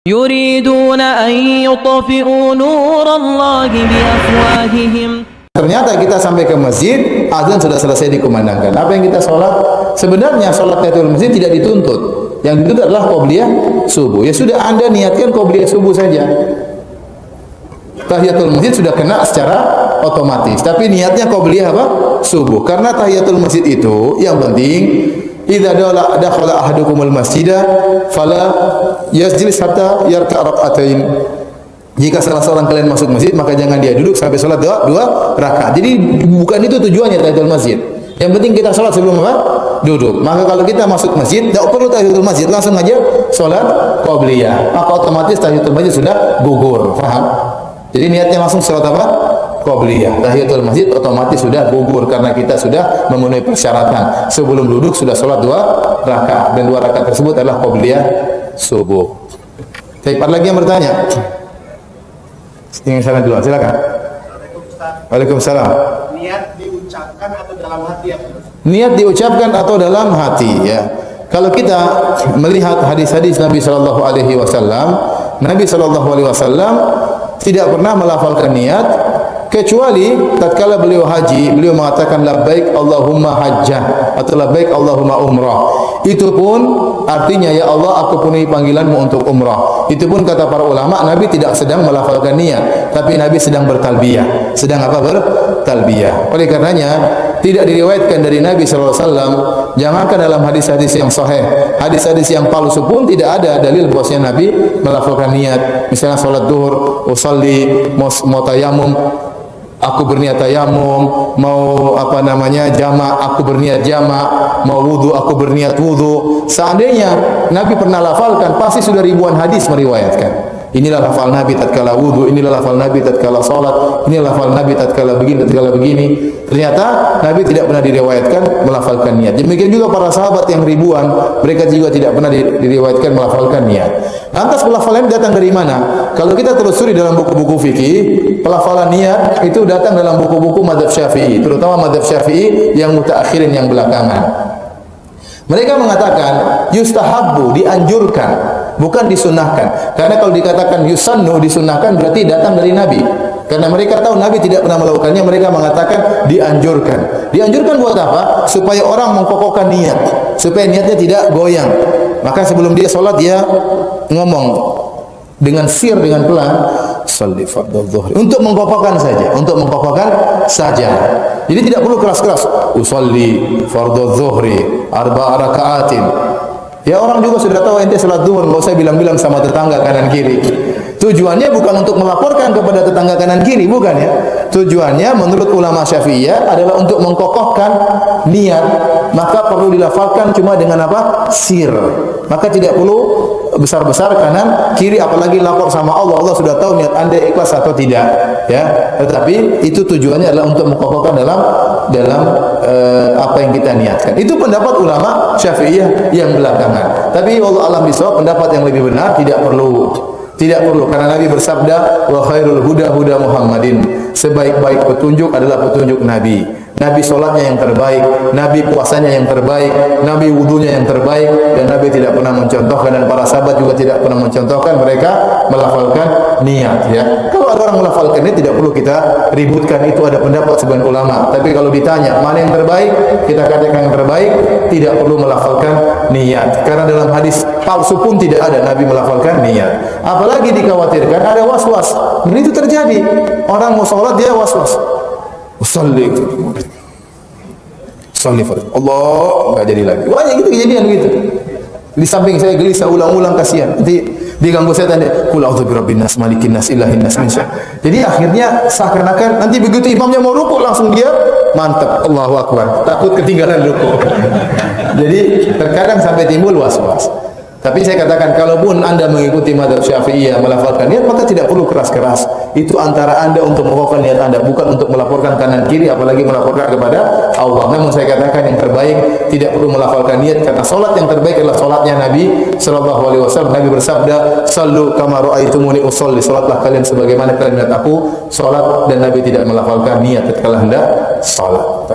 يريدون أن يطفئوا نور الله بأفواههم. Ternyata kita sampai ke masjid, azan sudah selesai dikumandangkan. Apa yang kita sholat? Sebenarnya sholat tahiyatul masjid tidak dituntut. Yang dituntut adalah qobliyah subuh. Ya sudah, Anda niatkan qobliyah subuh saja. Tahiyatul masjid sudah kena secara otomatis. Tapi niatnya qobliyah apa? Subuh. Karena tahiyatul masjid itu yang penting, idza dakhala ahadukumul masjida fala yajlis hatta yarka' rak'atain. Jika salah seorang kalian masuk masjid, maka jangan dia duduk sampai sholat dua rakaat. Jadi bukan itu tujuannya tahiyatul masjid. Yang penting kita sholat sebelum apa? Duduk. Maka kalau kita masuk masjid, tidak perlu tahiyatul masjid, langsung aja sholat qobliyah. Maka otomatis tahiyatul masjid sudah gugur. Faham? Jadi niatnya langsung sholat apa? Qobliyah. Tahiyatul masjid otomatis sudah gugur karena kita sudah memenuhi persyaratan. Sebelum duduk sudah sholat 2 rakaat, dan 2 rakaat tersebut adalah qobliyah subuh. Tapi ada lagi yang bertanya? Ingin salam dulu, silakan. Waalaikumsalam. Niat diucapkan atau dalam hati ya? Niat diucapkan atau dalam hati, ya. Kalau kita melihat hadis-hadis Nabi sallallahu alaihi wasallam, Nabi sallallahu alaihi wasallam tidak pernah melafalkan niat kecuali tatkala beliau haji, beliau mengatakan labbaik Allahumma hajjah atau labbaik Allahumma umrah. Itu pun artinya ya Allah, aku penuhi panggilanmu untuk umrah. Itu pun kata para ulama, Nabi tidak sedang melafalkan niat, tapi Nabi sedang bertalbiyah. Sedang apa? Bertalbiyah. Oleh karenanya tidak diriwayatkan dari Nabi sallallahu alaihi wasallam, jangankan dalam hadis-hadis yang sahih, hadis-hadis yang palsu pun tidak ada dalil bahwasanya Nabi melafalkan niat. Misalnya salat zuhur, usolli, mau tayamum, aku berniat tayamum, mau jamak, aku berniat jamak, mau wudu, aku berniat wudu. Seandainya Nabi pernah lafalkan, pasti sudah ribuan hadis meriwayatkan. Inilah lafal Nabi tatkala wudu, inilah lafal Nabi tatkala salat, inilah lafal Nabi tatkala begini, tatkala begini. Ternyata Nabi tidak pernah diriwayatkan melafalkan niat. Demikian juga para sahabat yang ribuan, mereka juga tidak pernah diriwayatkan melafalkan niat. Lantas pelafalan datang dari mana? Kalau kita telusuri dalam buku-buku fikih, pelafalan niat itu datang dalam buku-buku mazhab Syafi'i, terutama mazhab Syafi'i yang mutaakhirin, yang belakangan. Mereka mengatakan yustahabbu, dianjurkan, bukan disunahkan. Karena kalau dikatakan yusannu, disunahkan, berarti datang dari Nabi. Karena mereka tahu Nabi tidak pernah melakukannya, mereka mengatakan dianjurkan. Dianjurkan buat apa? Supaya orang mengkokohkan niat, supaya niatnya tidak goyang. Maka sebelum dia sholat, dia ngomong dengan sir, dengan pelan, sholli fardhu dhuhri, untuk mengkokohkan saja, untuk mengkokohkan saja. Jadi tidak perlu keras-keras. Usolli fardhu dhuhri 4 rakaatin. Ya, orang juga sudah tahu ente salat zuhur, enggak usah bilang-bilang sama tetangga kanan kiri. Tujuannya bukan untuk melaporkan kepada tetangga kanan kiri, bukan ya. Tujuannya menurut ulama Syafi'iyah adalah untuk mengkokohkan niat. Maka perlu dilafalkan cuma dengan apa? Sir. Maka tidak perlu besar-besar kanan kiri, apalagi lapor sama Allah. Allah sudah tahu niat Anda ikhlas atau tidak, ya. Tetapi itu tujuannya adalah untuk mengkokohkan dalam apa yang kita niatkan. Itu pendapat ulama Syafi'iyah yang belakangan. Tapi wallahu a'lam bishawab, pendapat yang lebih benar tidak perlu. Tidak perlu, karena Nabi bersabda wa khairul huda huda Muhammadin. Sebaik-baik petunjuk adalah petunjuk Nabi. Nabi sholatnya yang terbaik, Nabi puasanya yang terbaik, Nabi wudunya yang terbaik, dan Nabi tidak pernah mencontohkan, dan para sahabat juga tidak pernah mencontohkan mereka melafalkan niat, ya. Kalau ada orang melafalkan ini tidak perlu kita ributkan, itu ada pendapat sebagian ulama. Tapi kalau ditanya mana yang terbaik, kita katakan yang terbaik, tidak perlu melafalkan niat. Karena dalam hadis palsu pun tidak ada Nabi melafalkan niat. Apalagi dikhawatirkan ada was-was. Dan itu terjadi. Orang mau sholat dia was-was. Usolli Allah, enggak jadi lagi. Banyak gitu kejadian gitu. Di samping saya gelisah ulang-ulang, kasihan. Nanti diganggu setan, qul a'udzu birabbin nas, malikin nas, ilahin nas. Jadi akhirnya seakan-akan nanti begitu imamnya mau rukuk langsung dia mantap, Allahu akbar, takut ketinggalan rukuk. Jadi terkadang sampai timbul was-was. Tapi saya katakan, kalaupun Anda mengikuti mazhab Syafi'iyah melafalkan niat, maka tidak perlu keras-keras. Itu antara Anda untuk mengukuhkan niat Anda, bukan untuk melaporkan kanan kiri, apalagi melaporkan kepada Allah. Namun saya katakan yang terbaik tidak perlu melafalkan niat, karena salat yang terbaik adalah salatnya Nabi sallallahu alaihi wasallam. Nabi bersabda, "Shallu kama ra'aitumuni usolli." Salatlah kalian sebagaimana kalian melihat aku salat, dan Nabi tidak melafalkan niat ketika hendak salat.